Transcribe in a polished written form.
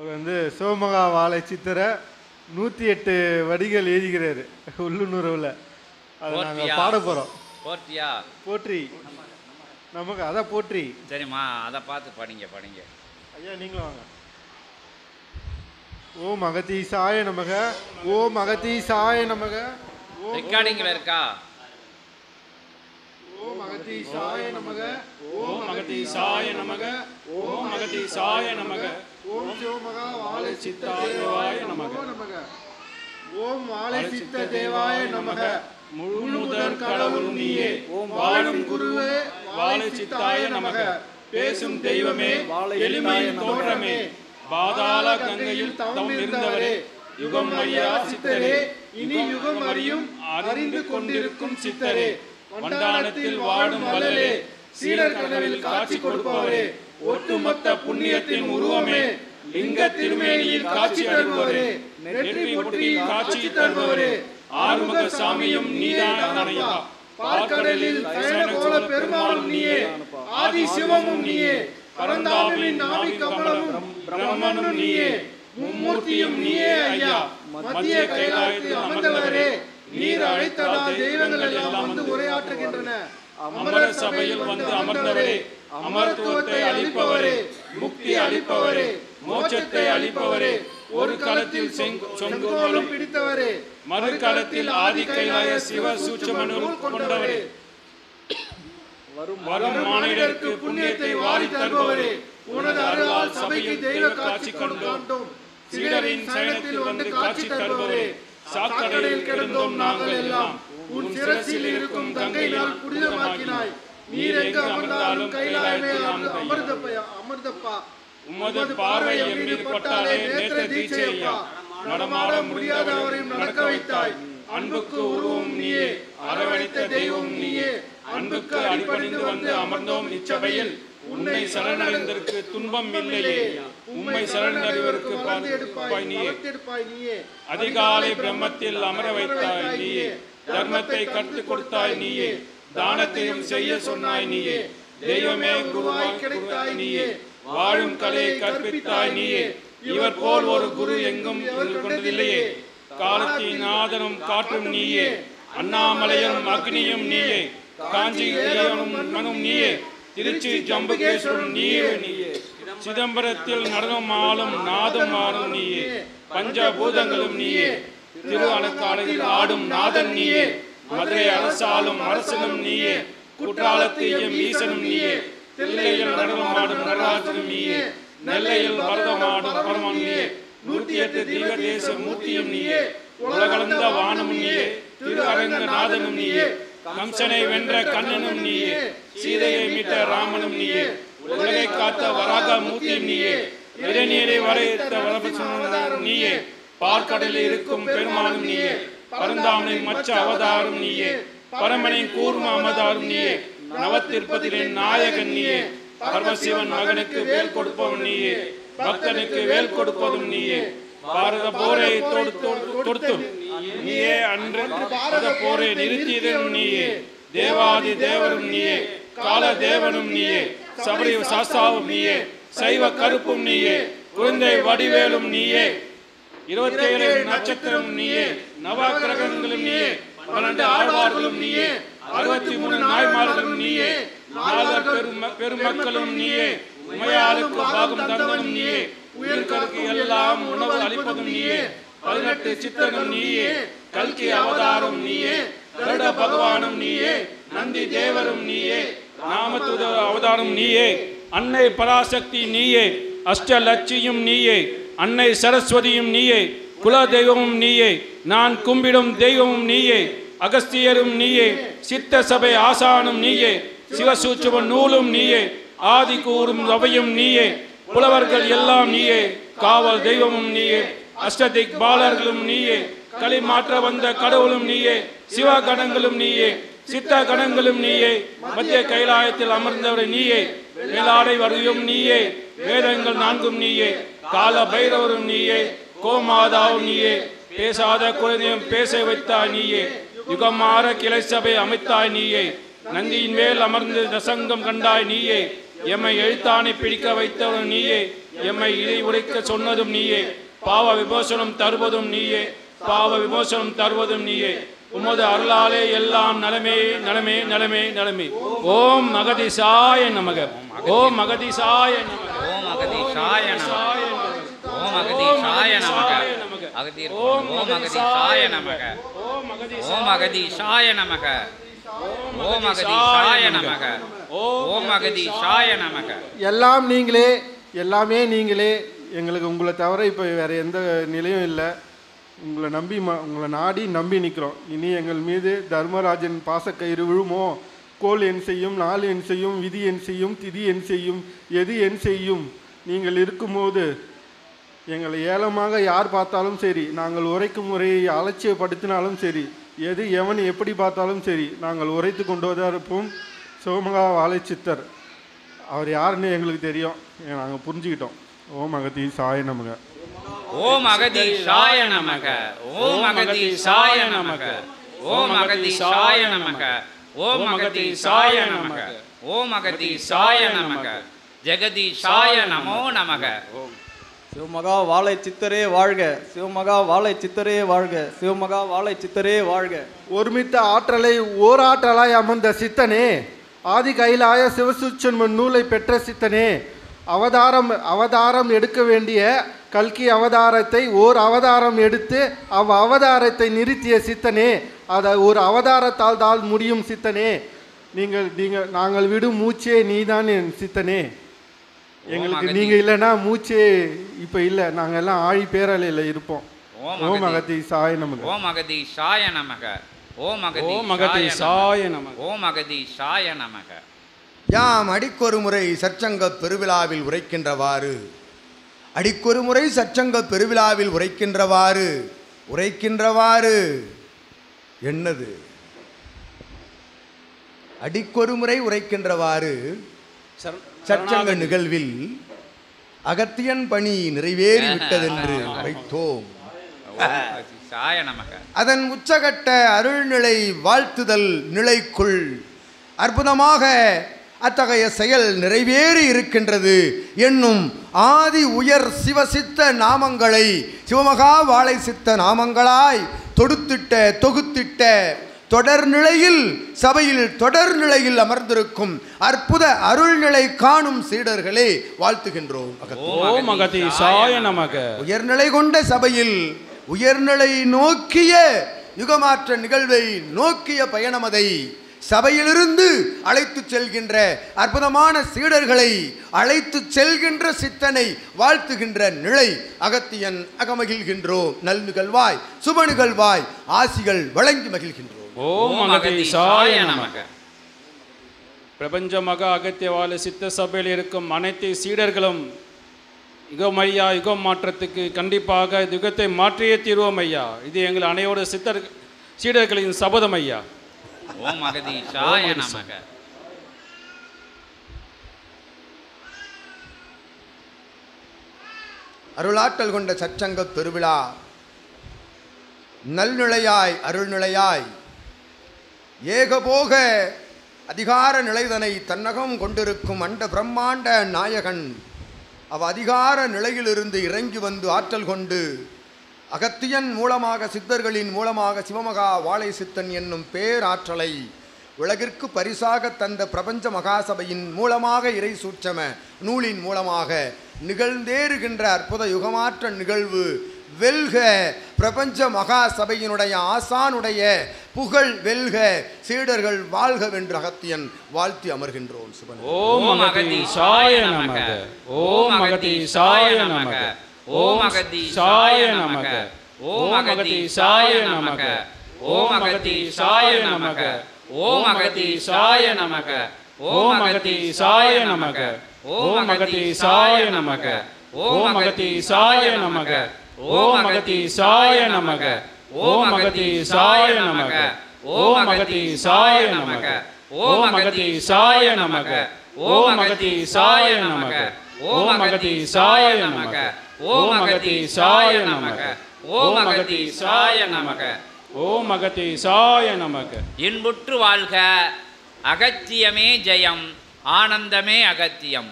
அவர் சிவமகா வாழை சித்தரை 108 வடிகள் எழுதிக்கிறாரு உள்ளுணர்வில். அதை நாங்கள் பாட போகிறோம். போற்றியா? போற்றி நமக்கு அதான் போற்றி. சரிம்மா, அதை பார்த்து படிங்க. ஐயா நீங்களும் வாங்க. ஓம் அகதீசாய நமக, ஓம் அகதீசாய நமக. ரெக்கார்டிங்ல இருக்கா? ஓம் அகதீசாய நமக, ஓம் அகதீசாய நமக, ஓம் அகதீசாய நமக, ஓம் சிவமகா வாழை சித்த தேவாய நமக, ஓம் வாழை சித்த தேவாய நமக. முழு முதற் கடவுள் நீயே, ஓம் வாழும் குருவே வாழை சித்தாய நமக. பேசும் தெய்வமே, எளிமையின் தோற்றமே, பாதாள கங்கையில் தவம் இருந்தவரே, யுகம் அறியா சித்தரே, இனி யுகம் அறியும் அறிந்து கொண்டிருக்கும் சித்தரே, வண்டானத்தில் வாடும் வள்ளலே, சீடர் கனவில் காட்சி கொடுப்பவரே, ஒட்டுமொத்த புண்ணியத்தின் உருவமே, லிங்க திருமேனியில் காட்சி அளிப்பவரே, நெற்றி பொட்டியில் காட்சி தருபவரே, ஆறுமுக சாமியும் நீதானையா, பார்க்கடலில் சயனகோல பெருமாளும் நீயே, ஆதி சிவமும் நீயே, பரந்தாமின் நாவி கமலமும் பிரம்மனும் நீயே, மும்மூர்த்தியும் நீயே ஐயா, மத்திய கைலாயத்தில் அமர்ந்தவரே, நீர் அழைத்ததால் தெய்வங்கள் எல்லாம் வந்து உரையாற்றுகின்றன. அமர சபையில் வந்து அமர்ந்தவரே, அமர்த்துவத்தை அளிப்பவரே, முக்தி அளிப்பவரே, மோட்சத்தை அளிப்பவரே, ஒரு களத்தில் சொங்கோலும் பிடித்தவரே, மறு களத்தில் ஆதி கைலாய சிவ சூட்சுமனுள் கொண்டவரே, வரும் மானிடருக்கு புண்ணியத்தை வாரி தருபவரே, உனது அருளால் சபைக்கு தெய்வ காட்சி கொண்டோம், சீடரின் சயனத்தில் வந்து காட்சி தருபவரே, சாக்கடையில் கிடந்தோம் நாங்கள் எல்லாம், உன் சிரசில் இருக்கும் கங்கையினால் புனிதமாக்கினாய், நீர் எங்கு அமர்ந்தாலும் கைலாயமே அமர்ந்தப்பா, உமது பார்வை என் மீது பட்டாலே நேத்திர தீட்சையப்பா, நடமாட முடியாத அவரையும் நடக்க வைத்தாய், அன்புக்கு உருவம் நீயே, அரவணைத்த தெய்வம் நீயே, அன்புக்கு அடிபணிந்து வந்து அமர்ந்தோம் இச்சபையில், உன்னை சரணடைந்ததற்கு துன்பம் இல்லையே, உம்மை சரணடைவதற்கு பார்ப்பாய் நீயே, அதிகாலை பிரம்மத்தில் அமர வைத்தாய் நீயே, தர்மத்தை கற்றுக் கொடுத்தாய் நீயே, தானத்தையும் செய்ய சொன்னாய் நீயே, தெய்வமே குருவாய் கிடைத்தாய் நீயே, வாழும் கலையை கற்பித்தாய் நீயே, இவர் போல் ஒரு குரு எங்கும் கொண்டதில்லையே, காலத்தின் ஆதனும் காற்றும் நீயே, அண்ணாமலையும் அக்னியும் நீயே, காஞ்சி மனும் நீயே, திருச்சி ஜம்புகேஸ்வரன் நீயே, சிதம்பரத்தில் நடனம் ஆளும் நாதம் ஆளும் நீயே, பஞ்சபூதங்களும் நீயே, திரு அலங்காலையில் ஆடும் நாதன் நீயே, மதுரை அரசாலும் அரசனும் நீயே, குற்றாலத்தையும் ஈசனும் நீயே, தில்லையில் நடனம் ஆடும் நடராஜனும் நீயே, நெல்லையில் பரதமாடும் பரமன் நீயே, 108 தீவ தேச மூர்த்தியும் நீயே, உலகளந்த வானமும் நீயே, திரு அரங்கநாதனும் நீயே, கம்சனை வென்ற கண்ணனும் நீயே, சீதையை மீட்ட ராமனும் நீயே, உலகை காத்த வராக மூர்த்தியும் நீயே, இறைநீரை வரைத்த வரபசும் நீயே, பார்க்கடலில் இருக்கும் பெருமானும் நீயே, பரந்தாமனை மச்ச அவதாரம் நீயே, பரமனின் கூர்ம அவதாரம் நீயே, நவத்திருப்பதிலின் நாயகன் நீயே, பரமசிவன் மகனுக்கு வேல் கொடுப்பவன் நீயே, பக்தனுக்கு வேல் கொடுப்பதும் நீயே, பாரத போரை தொடுத்தும் நீயே, அன்று பாரத போரை நிறுத்தியதும் நீயே, தேவாதி தேவரும் நீயே, கால தேவனும் நீயே, சபரி சாஸ்தாவும் நீயே, சைவ கருப்பும் நீயே, குழந்தை வடிவேலும் நீயே, 27 நட்சத்திரம் நீயே, நவ கிரகங்களும் நீயே, 12 ஆழ்வார்களும் நீயே, 63 நாய்மார்களும் நீயே, 4 பெருமக்களும் நீயே, உமையாளுக்கு பாகம் தந்தவனும் நீயே, உயிர்களுக்கு எல்லாம் உணவு அளிப்பதும் நீயே, 18 சித்தனும் நீயே, கல்கி அவதாரம் நீயே, கருட பகவானும் நீயே, நந்தி தேவரும் நீயே, நாமத்துத அவதாரம் நீயே, அன்னை பராசக்தி நீயே, அஷ்டலட்சியும் நீயே, அன்னை சரஸ்வதியும் நீயே, குல தெய்வமும் நீயே, நான் கும்பிடும் தெய்வமும் நீயே, அகஸ்தியரும் நீயே, சித்த சபை ஆசானும் நீயே, சிவசூட்சும நூலும் நீயே, ஆதி கூறும் சபையும் நீயே, புலவர்கள் எல்லாம் நீயே, காவல் தெய்வமும் நீயே, அஷ்டதிக் பாலர்களும் நீயே, களி மாற்ற வந்த கடவுளும் நீயே, சிவகணங்களும் நீயே, சித்த கணங்களும் நீயே, மத்திய கைலாயத்தில் அமர்ந்தவர் நீயே, மேலாடை வடிவும் நீயே, வேதங்கள் 4 நீயே, கால பைரவரும் நீயே, கோமாதாவும் நீயே, பேசாத குழந்தையும் பேச வைத்தாய் நீயே, யுகமாற கிளை சபை அமைத்தாய் நீயே, நந்தியின் மேல் அமர்ந்து தசங்கம் கண்டாய் நீயே, எம்மை எழுத்தாணி பிடிக்க வைத்தவனும் நீயே, எம்மை இதை உரைக்க சொன்னதும் நீயே, பாவ விமோசனம் தருவதும் நீயே, பாவ விமோசனம் தருவதும் நீயே. உமது அருளாலே எல்லாம் நலமே நலமே நலமே நலமே. ஓம் மகதீசாய நமக. ஓம் மகதீசாய நமக. ஓம் அகதீசாய நமக. ஓம் அகதீசாய நமக. அகதீர் ஓம் அகதீசாய நமக. ஓம் அகதீசாய நமக. ஓம் அகதீசாய நமக. ஓம் அகதீசாய நமக. எல்லாம் நீங்களே, எல்லாமே நீங்களே. எங்களுக்கு உங்களை தவிர இப்போ வேறு எந்த நிலையும் இல்லை. உங்களை நம்பி உங்களை நாடி நம்பி நிற்கிறோம். இனி எங்கள் மீது தர்மராஜன் பாசக்கயிறு விழுமோ? கோல் என் செய்யும், நாள் என் செய்யும், விதி என் செய்யும், திதி என் செய்யும், எது என் செய்யும்? நீங்கள் இருக்கும்போது எங்களை ஏளமாக யார் பார்த்தாலும் சரி, நாங்கள் உரைக்கும் முறையை அலட்சியப்படுத்தினாலும் சரி, எது எவன் எப்படி பார்த்தாலும் சரி, நாங்கள் உரைத்து கொண்டு தான் இருப்போம். சிவமகா வாழைச்சித்தர் அவர் யாருன்னு எங்களுக்கு தெரியும், நாங்கள் புரிஞ்சுக்கிட்டோம். ஓம் அகதீசாய நமக. ஓம் அகதீசாய நமக. ஓம் அகதீசாய நமக. ஓம் அகதீசாய நமக. ஓம் அகதீசாய நமக. ஓம் அகதீசாய நமக. ஜெகதீசாய நமோ நமக. சிவமகா வாழை சித்தரே வாழ்க. சிவமகா வாழை சித்தரே வாழ்க. சிவமகா வாழை சித்தரே வாழ்க. ஒருமித்த ஆற்றலை ஓராற்றலாய் அமர்ந்த சித்தனே, ஆதி கைலாய சிவசூட்சமன் நூலை பெற்ற சித்தனே, அவதாரம் எடுக்க வேண்டிய கல்கி அவதாரத்தை ஓர் அவதாரம் எடுத்து அவதாரத்தை நிறுத்திய சித்தனே, அதை ஒரு அவதாரத்தால் தான் முடியும் சித்தனே. நாங்கள் விடும் மூச்சே நீதான் என் சித்தனே. எங்களுக்கு நீங்கள் இல்லைன்னா மூச்சே இப்போ இல்லை, நாங்கள் எல்லாம் ஆழி பேரலையில் இருப்போம். ஓம் அகதீசாய நமக. ஓம் அகதீசாய நமக. ஓம் அகதீசாய நமக. ஓம் அகதீசாய நமக. யாம் அடிக்கொரு முறை சற்சங்க பெருவிழாவில் உரைக்கின்றவாறு என்னது? அடிக்கொரு முறை உரைக்கின்றவாறு சற்சங்க நிகழ்வில் அகத்தியன் பணி நிறைவேறி விட்டதென்று வைத்தோம். அதன் உச்சகட்ட அருள்நிலை வாழ்த்துதல் நிலைக்குள் அற்புதமாக அத்தகைய செயல் நிறைவேறி இருக்கின்றது என்னும் ஆதி உயர் சிவசித்த நாமங்களை சிவமகா வாழை சித்த நாமங்களாய் தொகுத்திட்ட தொடர்நிலையில் சபையில் தொடர்நிலையில் அமர்ந்திருக்கும் அற்புத அருள்நிலை காணும் சீடர்களே வாழ்த்துகின்றோம். உயர்நிலை கொண்ட சபையில் உயர்நிலை நோக்கிய யுகமாற்ற நிகழ்வை நோக்கிய பயணமதை சபையிலிருந்து அழைத்து செல்கின்ற அற்புதமான சீடர்களை அழைத்து செல்கின்ற சித்தனை வாழ்த்துகின்ற நிலை அகத்தியன் அகமகிழ்கின்றோம். நல் நிகழ்வாய் சுப நிகழ்வாய் ஆசிகள் வழங்கி மகிழ்கின்றோம். ஓம் அகதீசாய நமக. பிரபஞ்ச மகா அகத்தியவாழ சித்த சபையில் இருக்கும் அனைத்து சீடர்களும் யுகமையா யுகம் மாற்றத்துக்கு கண்டிப்பாக யுகத்தை மாற்றியே தீர்வோம் ஐயா. இது எங்கள் அனைவரோட சீடர்களின் சபதம் ஐயா. ஓம் அகதீசாய நமக. அருளாற்றல் கொண்ட சற்சங்க பெருவிழா நல்நிலையாய் அருள்நிலையாய் ஏகபோக அதிகார நிலைதனை தன்னகம் கொண்டிருக்கும் அண்ட பிரம்மாண்ட நாயகன் அதிகார நிலையிலிருந்து இறங்கி வந்து ஆற்றல் கொண்டு அகத்தியன் மூலமாக சித்தர்களின் மூலமாக சிவமகா வாழை சித்தன் என்னும் பேராற்றலை உலகிற்கு பரிசாக தந்த பிரபஞ்ச மகாசபையின் மூலமாக இறை சூட்சம நூலின் மூலமாக நிகழ்ந்தேறுகின்ற அற்புத யுகமாற்ற நிகழ்வு வெல்க. பிரபஞ்ச மகாசபையினுடைய ஆசானுடைய புகழ் வெல்க, சீடர்கள் வாழ்கவென்று அகத்தியன் வாழ்த்தி அமர்கின்றோம். ஓம் அகதீசாய நமக. ஓம் அகதீசாய நமக. ஓம் அகதீசாய நமக. ஓம் அகதீசாய நமக. ஓம் அகதீசாய நமக. ஓம் அகதீசாய நமக. ஓம் அகதீசாய நமக. ஓம் அகதீசாய நமக. ஓம் அகதீசாய நமக. ஓம் அகதீசாய நமக. ஓம் அகதீசாய நமக. ஓம் அகதீசாய நமக. ஓம் அகதீசாய நமக. ஓம் அகதீசாய நமக. ஓம் அகதீசாய நமக. ஓம் அகதீசாய நமக. ஓம் அகதீசாய நமக. ஓம் அகதீசாய நமக. இன்புற்று வாழ்க. அகத்தியமே ஜெயம். ஆனந்தமே அகத்தியம்.